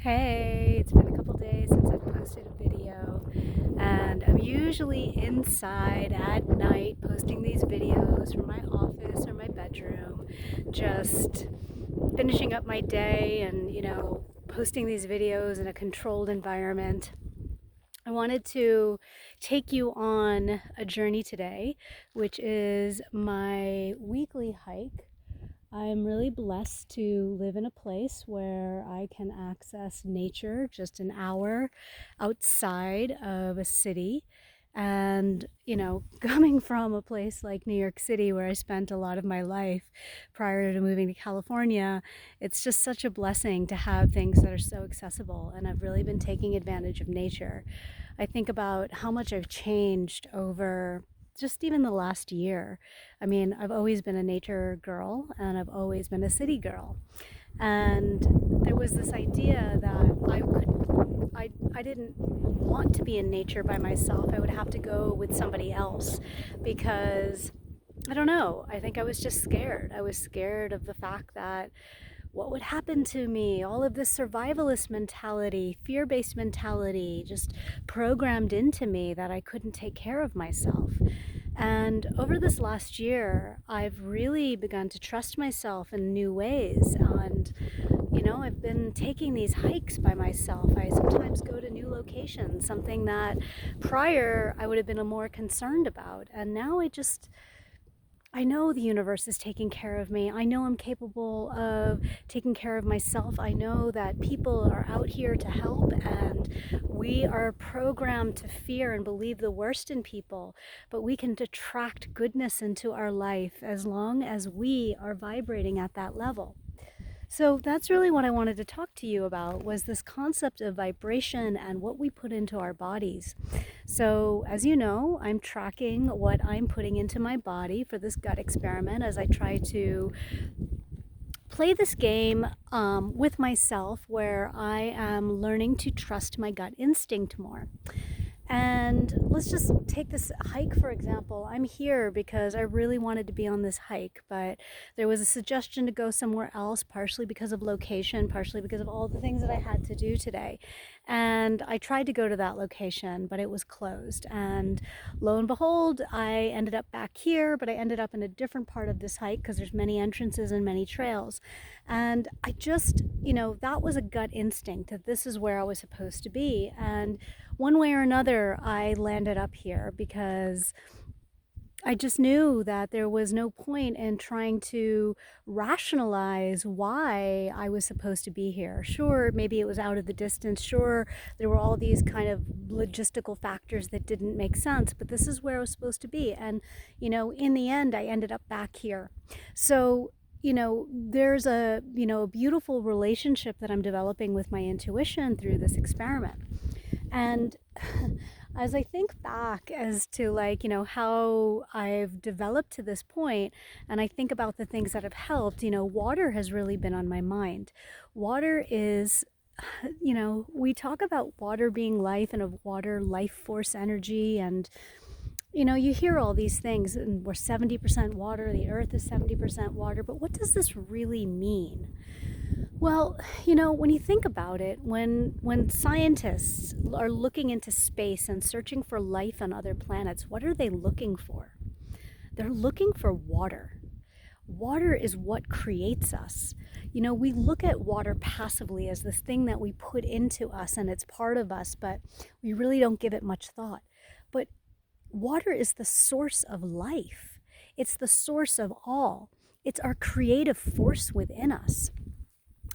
Hey, it's been a couple days since I've posted a video, and I'm usually inside at night posting these videos from my office or my bedroom, just finishing up my day and, posting these videos in a controlled environment. I wanted to take you on a journey today, which is my weekly hike. I'm really blessed to live in a place where I can access nature just an hour outside of a city. And, coming from a place like New York City, where I spent a lot of my life prior to moving to California, it's just such a blessing to have things that are so accessible. And I've really been taking advantage of nature. I think about how much I've changed over just even the last year. I mean, I've always been a nature girl and I've always been a city girl. And there was this idea that I didn't want to be in nature by myself. I would have to go with somebody else because I don't know. I think I was just scared. I was scared of the fact that what would happen to me, all of this survivalist mentality, fear-based mentality just programmed into me that I couldn't take care of myself. And over this last year, I've really begun to trust myself in new ways. And, I've been taking these hikes by myself. I sometimes go to new locations, something that prior I would have been more concerned about. And now I know the universe is taking care of me. I know I'm capable of taking care of myself. I know that people are out here to help, and we are programmed to fear and believe the worst in people, but we can attract goodness into our life as long as we are vibrating at that level. So that's really what I wanted to talk to you about, was this concept of vibration and what we put into our bodies. So as you know, I'm tracking what I'm putting into my body for this gut experiment as I try to play this game with myself, where I am learning to trust my gut instinct more. And let's just take this hike, for example. I'm here because I really wanted to be on this hike, but there was a suggestion to go somewhere else, partially because of location, partially because of all the things that I had to do today. And I tried to go to that location, but it was closed. And lo and behold, I ended up back here, but I ended up in a different part of this hike because there's many entrances and many trails. And I just, that was a gut instinct that this is where I was supposed to be. And one way or another, I landed up here because I just knew that there was no point in trying to rationalize why I was supposed to be here. Sure, maybe it was out of the distance. Sure, there were all these kind of logistical factors that didn't make sense, but this is where I was supposed to be. And, in the end, I ended up back here. So, there's a beautiful relationship that I'm developing with my intuition through this experiment. And as I think back as to how I've developed to this point, and I think about the things that have helped, water has really been on my mind. Water is, we talk about water being life and of water life force energy, and you hear all these things, and we're 70% water, the earth is 70% water, but what does this really mean? Well, when you think about it, when scientists are looking into space and searching for life on other planets, what are they looking for? They're looking for water. Water is what creates us. We look at water passively as this thing that we put into us and it's part of us, but we really don't give it much thought. But water is the source of life. It's the source of all. It's our creative force within us.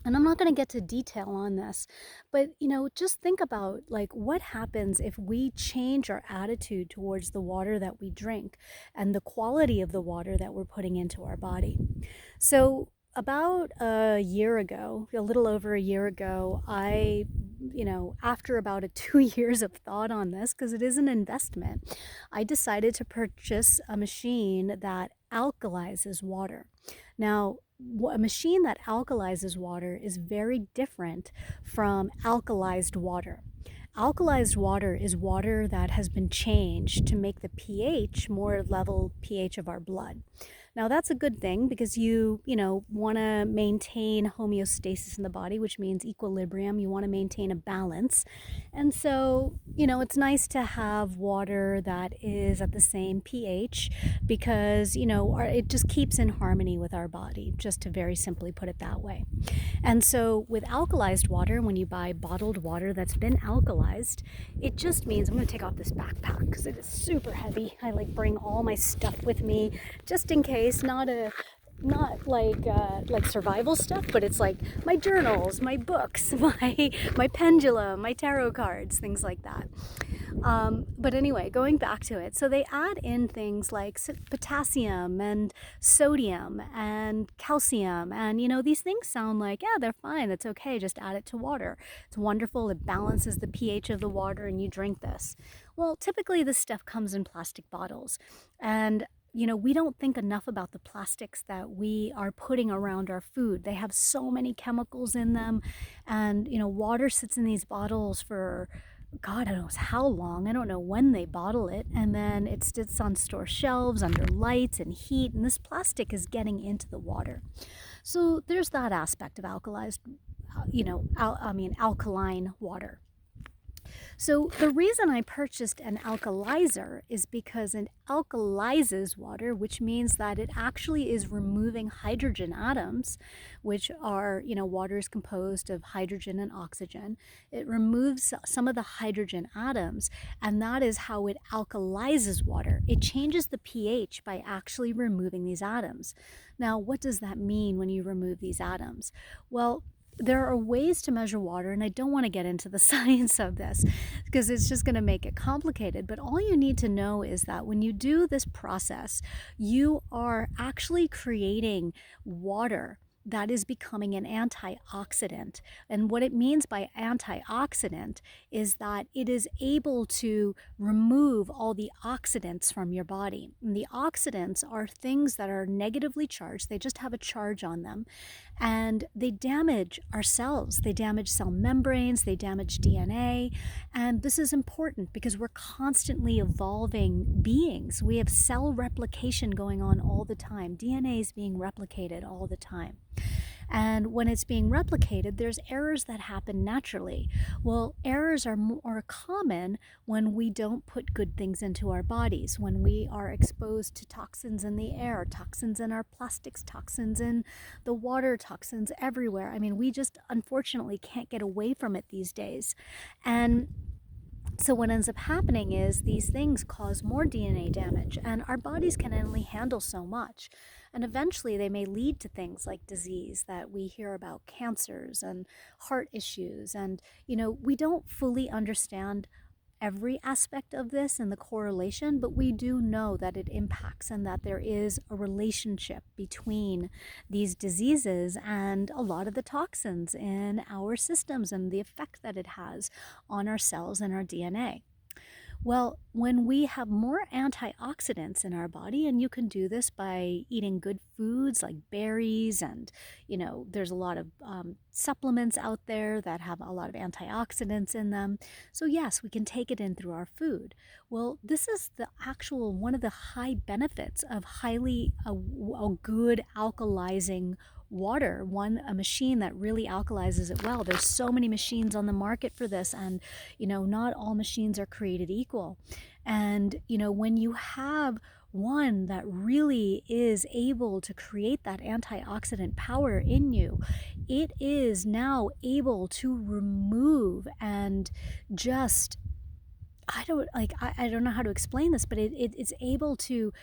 And I'm not going to get to detail on this, but just think about what happens if we change our attitude towards the water that we drink and the quality of the water that we're putting into our body. So about a year ago, a little over a year ago, I, after about 2 years of thought on this, because it is an investment, I decided to purchase a machine that alkalizes water. Now, a machine that alkalizes water is very different from alkalized water. Alkalized water is water that has been changed to make the pH more level pH of our blood. Now that's a good thing because you want to maintain homeostasis in the body, which means equilibrium. You want to maintain a balance. And so, it's nice to have water that is at the same pH because, it just keeps in harmony with our body, just to very simply put it that way. And so with alkalized water, when you buy bottled water that's been alkalized, it just means I'm going to take off this backpack because it is super heavy. I bring all my stuff with me just in case, not like survival stuff, but it's like my journals, my books, my pendulum, my tarot cards, things like that. But anyway, going back to it, so they add in things like potassium and sodium and calcium, and these things sound like, yeah, they're fine, it's okay, just add it to water. It's wonderful, it balances the pH of the water, and you drink this. Well, typically this stuff comes in plastic bottles, and we don't think enough about the plastics that we are putting around our food. They have so many chemicals in them, and water sits in these bottles for God, I don't know how long. I don't know when they bottle it. And then it sits on store shelves under lights and heat. And this plastic is getting into the water. So there's that aspect of alkalized, alkaline water. So the reason I purchased an alkalizer is because it alkalizes water, which means that it actually is removing hydrogen atoms, which are, water is composed of hydrogen and oxygen. It removes some of the hydrogen atoms, and that is how it alkalizes water. It changes the pH by actually removing these atoms. Now, what does that mean when you remove these atoms? Well, there are ways to measure water, and I don't want to get into the science of this because it's just going to make it complicated. But all you need to know is that when you do this process, you are actually creating water that is becoming an antioxidant. And what it means by antioxidant is that it is able to remove all the oxidants from your body. And the oxidants are things that are negatively charged, they just have a charge on them, and they damage our cells. They damage cell membranes, they damage DNA. And this is important because we're constantly evolving beings. We have cell replication going on all the time. DNA is being replicated all the time. And when it's being replicated, there's errors that happen naturally. Well, errors are more common when we don't put good things into our bodies, when we are exposed to toxins in the air, toxins in our plastics, toxins in the water, toxins everywhere. I mean, we just unfortunately can't get away from it these days. And so what ends up happening is these things cause more DNA damage, and our bodies can only handle so much. And eventually they may lead to things like disease that we hear about, cancers and heart issues. And, we don't fully understand every aspect of this and the correlation, but we do know that it impacts and that there is a relationship between these diseases and a lot of the toxins in our systems and the effect that it has on our cells and our DNA. Well, when we have more antioxidants in our body, and you can do this by eating good foods like berries, and there's a lot of supplements out there that have a lot of antioxidants in them. So yes, we can take it in through our food. Well, this is the actual one of the high benefits of a good alkalizing water, a machine that really alkalizes it well. There's so many machines on the market for this, and not all machines are created equal. And when you have one that really is able to create that antioxidant power in you, it is now able to remove and just I don't know how to explain this, but it's able to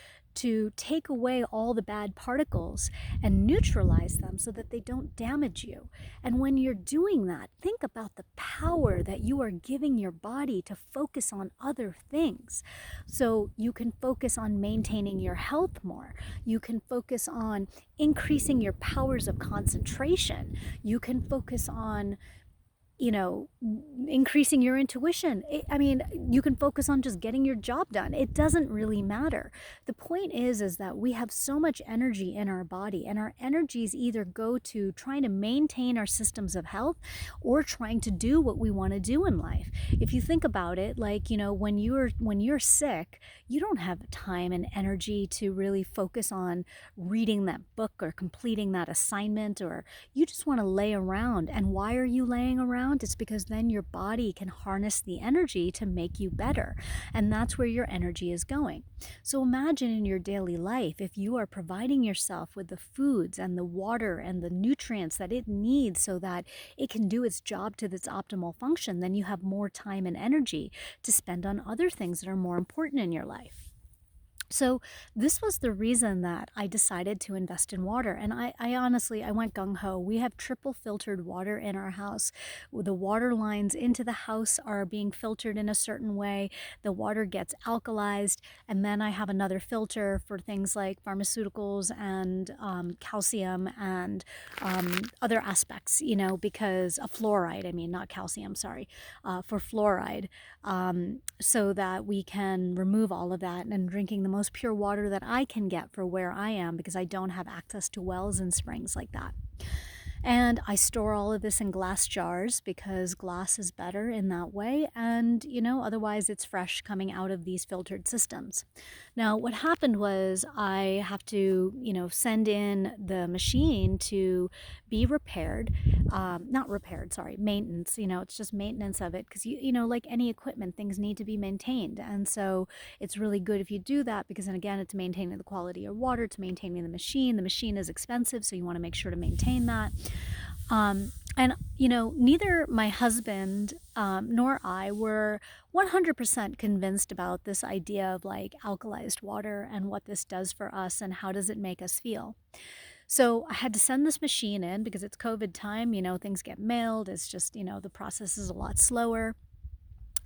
take away all the bad particles and neutralize them so that they don't damage you. And when you're doing that, think about the power that you are giving your body to focus on other things. So you can focus on maintaining your health more. You can focus on increasing your powers of concentration. You can focus on you know, increasing your intuition. I mean, you can focus on just getting your job done. It doesn't really matter. The point is that we have so much energy in our body, and our energies either go to trying to maintain our systems of health or trying to do what we want to do in life. If you think about it, like, when you're sick, you don't have time and energy to really focus on reading that book or completing that assignment, or you just want to lay around. And why are you laying around? It's because then your body can harness the energy to make you better. And that's where your energy is going. So imagine in your daily life, if you are providing yourself with the foods and the water and the nutrients that it needs so that it can do its job to its optimal function, then you have more time and energy to spend on other things that are more important in your life. So this was the reason that I decided to invest in water. And I honestly, I went gung-ho. We have triple filtered water in our house. The water lines into the house are being filtered in a certain way. The water gets alkalized. And then I have another filter for things like pharmaceuticals and calcium and other aspects, because of fluoride, I mean, not calcium, sorry, for fluoride, so that we can remove all of that and drinking the most pure water that I can get for where I am, because I don't have access to wells and springs like that. And I store all of this in glass jars because glass is better in that way. And, otherwise it's fresh coming out of these filtered systems. Now, what happened was I have to, send in the machine to be repaired. Not repaired, sorry, maintenance. It's just maintenance of it because, like any equipment, things need to be maintained. And so it's really good if you do that because, then again, it's maintaining the quality of water, it's maintaining the machine. The machine is expensive, so you want to make sure to maintain that. And, neither my husband nor I were 100% convinced about this idea of like alkalized water and what this does for us and how does it make us feel. So I had to send this machine in because it's COVID time, things get mailed. It's just, the process is a lot slower.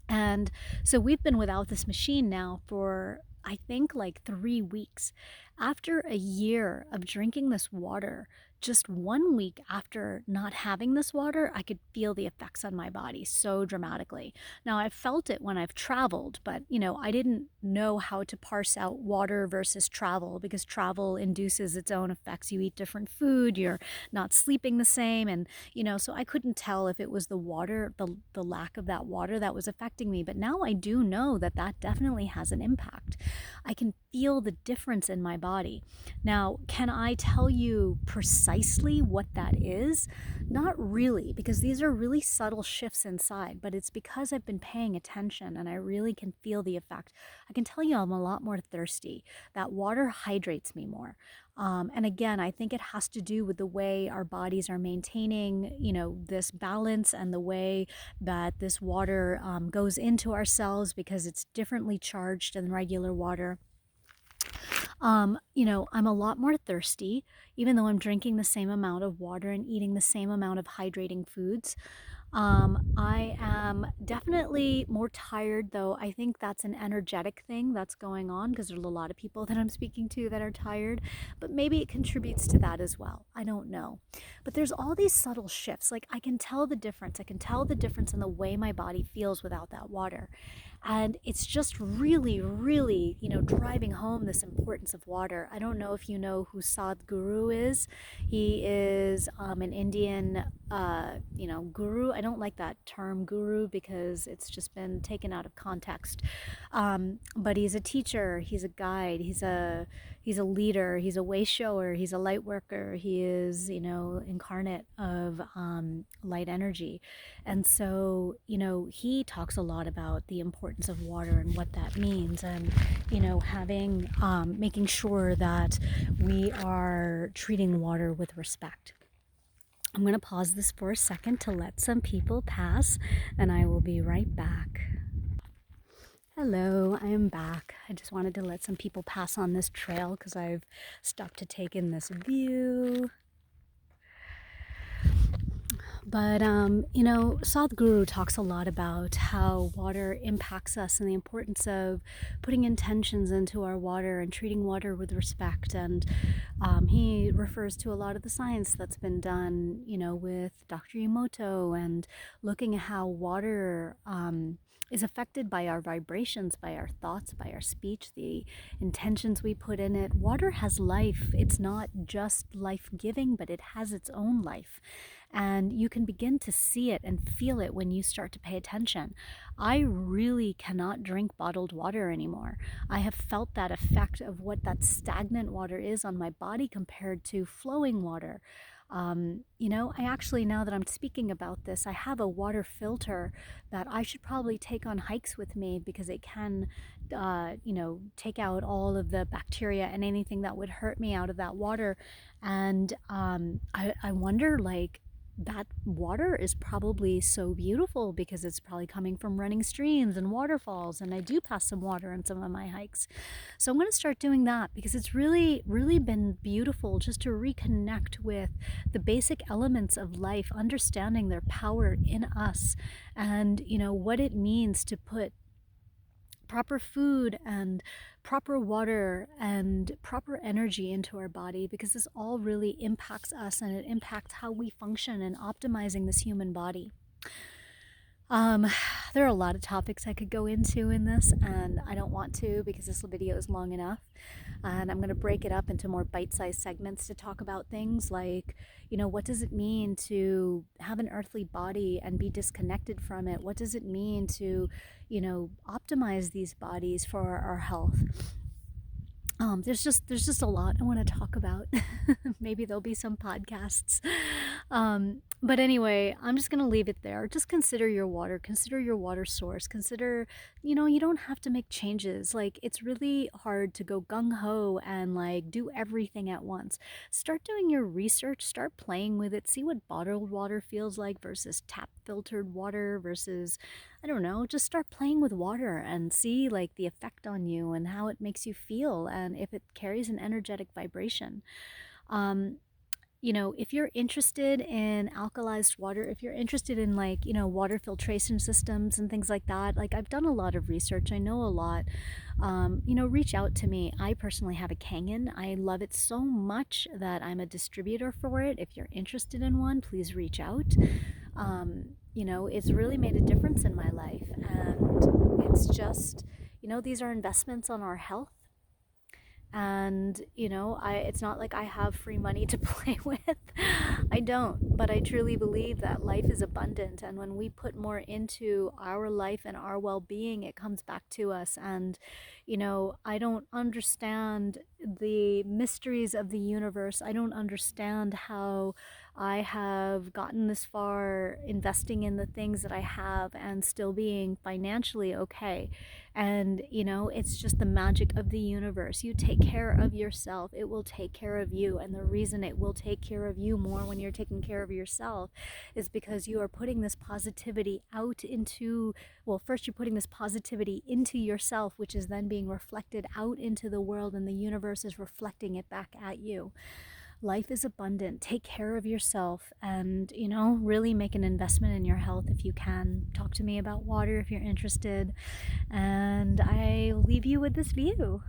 And so we've been without this machine now for, I think, like 3 weeks. After a year of drinking this water, just 1 week after not having this water, I could feel the effects on my body so dramatically. Now, I've felt it when I've traveled, but, I didn't know how to parse out water versus travel because travel induces its own effects. You eat different food, you're not sleeping the same. And, so I couldn't tell if it was the water, the lack of that water that was affecting me. But now I do know that that definitely has an impact. I can feel the difference in my body. Now, can I tell you precisely what that is? Not really, because these are really subtle shifts inside, but it's because I've been paying attention and I really can feel the effect. I can tell you I'm a lot more thirsty. That water hydrates me more. And again, I think it has to do with the way our bodies are maintaining, this balance and the way that this water goes into our cells because it's differently charged than regular water. I'm a lot more thirsty, even though I'm drinking the same amount of water and eating the same amount of hydrating foods. I am definitely more tired, though. I think that's an energetic thing that's going on because there's a lot of people that I'm speaking to that are tired, but maybe it contributes to that as well. I don't know. But there's all these subtle shifts. Like I can tell the difference. I can tell the difference in the way my body feels without that water. And it's just really, really, driving home this importance of water. I don't know if you know who Sadhguru is. He is an Indian, guru. I don't like that term guru because it's just been taken out of context. But he's a teacher. He's a guide. He's a leader. He's a way shower. He's a light worker. He is, incarnate of light energy. And so, he talks a lot about the importance of water and what that means, and making sure that we are treating water with respect. I'm going to pause this for a second to let some people pass, and I will be right back. Hello, I am back. I just wanted to let some people pass on this trail because I've stopped to take in this view. But, Sadhguru talks a lot about how water impacts us and the importance of putting intentions into our water and treating water with respect. And he refers to a lot of the science that's been done, with Dr. Emoto and looking at how water is affected by our vibrations, by our thoughts, by our speech, the intentions we put in it. Water has life. It's not just life giving, but it has its own life. And you can begin to see it and feel it when you start to pay attention. I really cannot drink bottled water anymore. I have felt that effect of what that stagnant water is on my body compared to flowing water. I actually, now that I'm speaking about this, I have a water filter that I should probably take on hikes with me because it can, take out all of the bacteria and anything that would hurt me out of that water. And I wonder, like, that water is probably so beautiful because it's probably coming from running streams and waterfalls, and I do pass some water on some of my hikes. So I'm going to start doing that because it's really, really been beautiful just to reconnect with the basic elements of life, understanding their power in us, and what it means to put proper food and proper water and proper energy into our body, because this all really impacts us and it impacts how we function in optimizing this human body. There are a lot of topics I could go into in this, and I don't want to because this video is long enough. And I'm going to break it up into more bite-sized segments to talk about things like, what does it mean to have an earthly body and be disconnected from it? What does it mean to, optimize these bodies for our health? There's just a lot I want to talk about. Maybe there'll be some podcasts. But anyway, I'm just gonna leave it there. Just consider your water source. Consider, you don't have to make changes. Like, it's really hard to go gung-ho and like do everything at once. Start doing your research, start playing with it, see what bottled water feels like versus tap filtered water versus, I don't know, just start playing with water and see like the effect on you and how it makes you feel and if it carries an energetic vibration. Um, if you're interested in alkalized water, if you're interested in like, water filtration systems and things like that, like I've done a lot of research, I know a lot, reach out to me. I personally have a Kangen. I love it so much that I'm a distributor for it. If you're interested in one, please reach out. It's really made a difference in my life, and it's just, these are investments on our health. And it's not like I have free money to play with. I don't, but I truly believe that life is abundant, and when we put more into our life and our well-being, it comes back to us. And I don't understand the mysteries of the universe. I don't understand how I have gotten this far investing in the things that I have and still being financially okay. And, it's just the magic of the universe. You take care of yourself, it will take care of you. And the reason it will take care of you more when you're taking care of yourself is because you are putting this positivity out into, well, first you're putting this positivity into yourself, which is then being reflected out into the world, and the universe is reflecting it back at you. Life is abundant. Take care of yourself and, really make an investment in your health if you can. Talk to me about water if you're interested. And I leave you with this view.